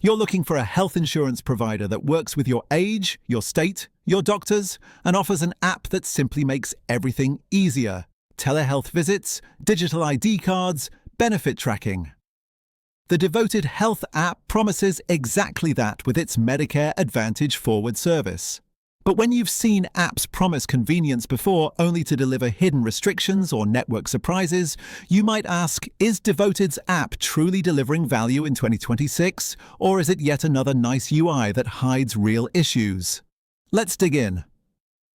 You're looking for a health insurance provider that works with your age, your state, your doctors, and offers an app that simply makes everything easier. Telehealth visits, digital ID cards, benefit tracking. The Devoted Health app promises exactly that with its Medicare Advantage forward service. But when you've seen apps promise convenience before only to deliver hidden restrictions or network surprises, you might ask, is Devoted's app truly delivering value in 2026, or is it yet another nice UI that hides real issues? Let's dig in.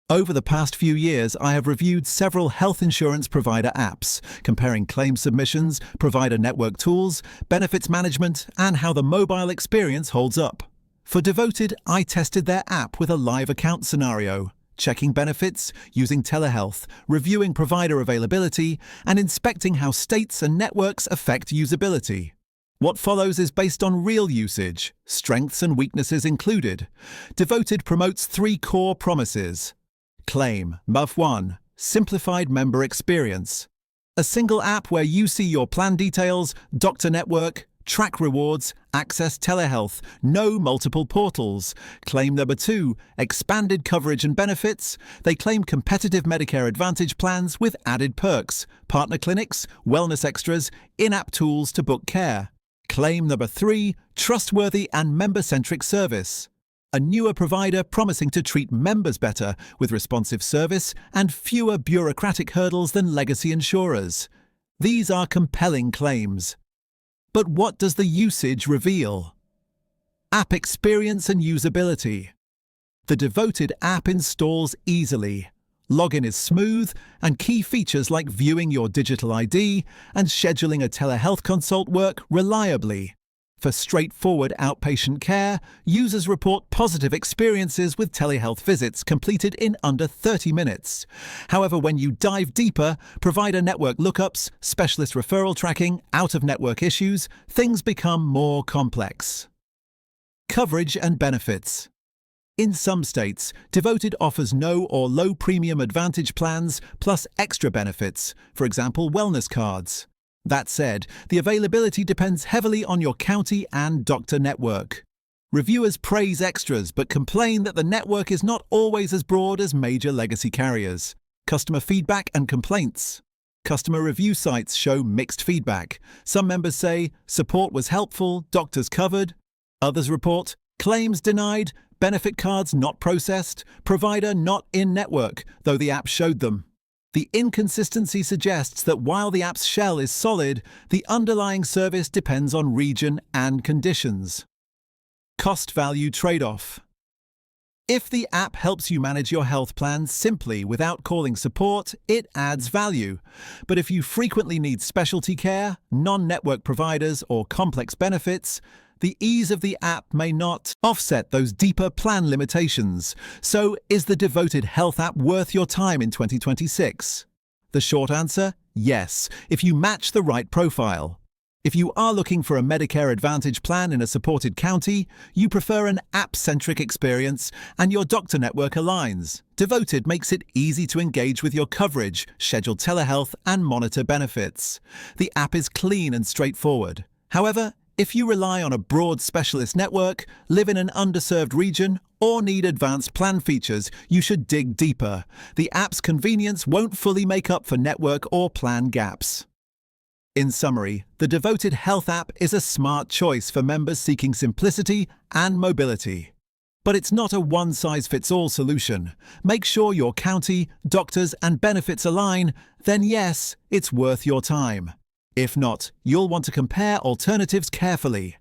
Over the past few years, I have reviewed several health insurance provider apps, comparing claim submissions, provider network tools, benefits management, and how the mobile experience holds up. For Devoted, I tested their app with a live account scenario, checking benefits, using telehealth, reviewing provider availability, and inspecting how states and networks affect usability. What follows is based on real usage, strengths and weaknesses included. Devoted promotes 3 core promises. Claim, MUF 1, simplified member experience. A single app where you see your plan details, doctor network, track rewards, access telehealth, no multiple portals. Claim number 2, expanded coverage and benefits. They claim competitive Medicare Advantage plans with added perks, partner clinics, wellness extras, in-app tools to book care. Claim number 3, trustworthy and member-centric service. A newer provider promising to treat members better with responsive service and fewer bureaucratic hurdles than legacy insurers. These are compelling claims. But what does the usage reveal? App experience and usability. The Devoted app installs easily. Login is smooth, and key features like viewing your digital ID and scheduling a telehealth consult work reliably. For straightforward outpatient care, users report positive experiences with telehealth visits completed in under 30 minutes. However, when you dive deeper, provider network lookups, specialist referral tracking, out-of-network issues, things become more complex. Coverage and benefits. In some states, Devoted offers no or low premium Advantage plans plus extra benefits, for example, wellness cards. That said, the availability depends heavily on your county and doctor network. Reviewers praise extras but complain that the network is not always as broad as major legacy carriers. Customer feedback and complaints. Customer review sites show mixed feedback. Some members say, support was helpful, doctors covered. Others report, claims denied, benefit cards not processed, provider not in network, though the app showed them. The inconsistency suggests that while the app's shell is solid, the underlying service depends on region and conditions. Cost-value trade-off. If the app helps you manage your health plan simply without calling support, it adds value. But if you frequently need specialty care, non-network providers, or complex benefits, the ease of the app may not offset those deeper plan limitations. So, is the Devoted Health app worth your time in 2026? The short answer, yes, if you match the right profile. If you are looking for a Medicare Advantage plan in a supported county, you prefer an app-centric experience, and your doctor network aligns, Devoted makes it easy to engage with your coverage, schedule telehealth, and monitor benefits. The app is clean and straightforward. However, if you rely on a broad specialist network, live in an underserved region, or need advanced plan features, you should dig deeper. The app's convenience won't fully make up for network or plan gaps. In summary, the Devoted Health app is a smart choice for members seeking simplicity and mobility. But it's not a one-size-fits-all solution. Make sure your county, doctors, and benefits align, then yes, it's worth your time. If not, you'll want to compare alternatives carefully.